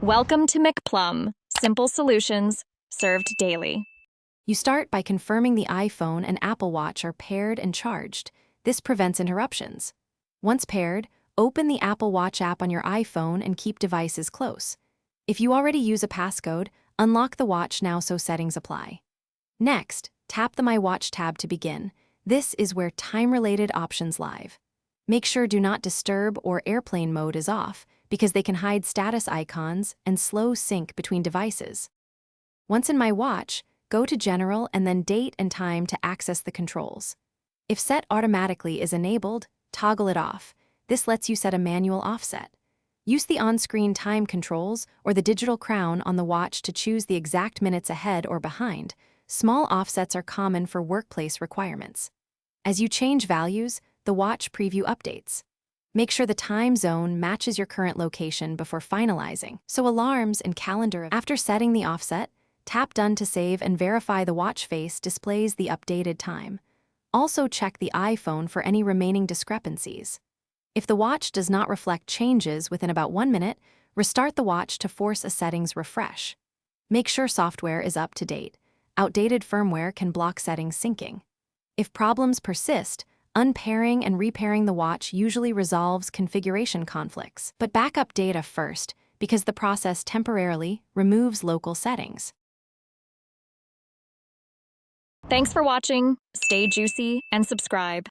Welcome to McPlum, simple solutions served daily. You start by confirming the iPhone and Apple Watch are paired and charged. This prevents interruptions. Once paired, open the Apple Watch app on your iPhone and keep devices close. If you already use a passcode, unlock the watch now so settings apply. Next, tap the My Watch tab to begin. This is where time-related options live. Make sure Do Not Disturb or Airplane Mode is off, because they can hide status icons and slow sync between devices. Once in My Watch, go to General and then Date and Time to access the controls. If Set Automatically is enabled, toggle it off. This lets you set a manual offset. Use the on-screen time controls or the digital crown on the watch to choose the exact minutes ahead or behind. Small offsets are common for workplace requirements. As you change values, the watch preview updates. Make sure the time zone matches your current location before finalizing, so alarms and calendar. After setting the offset, tap Done to save and verify the watch face displays the updated time. Also check the iPhone for any remaining discrepancies. If the watch does not reflect changes within about 1 minute, restart the watch to force a settings refresh. Make sure software is up to date. Outdated firmware can block settings syncing. If problems persist, unpairing and repairing the watch usually resolves configuration conflicts. But backup data first, because the process temporarily removes local settings. Thanks for watching. Stay juicy and subscribe.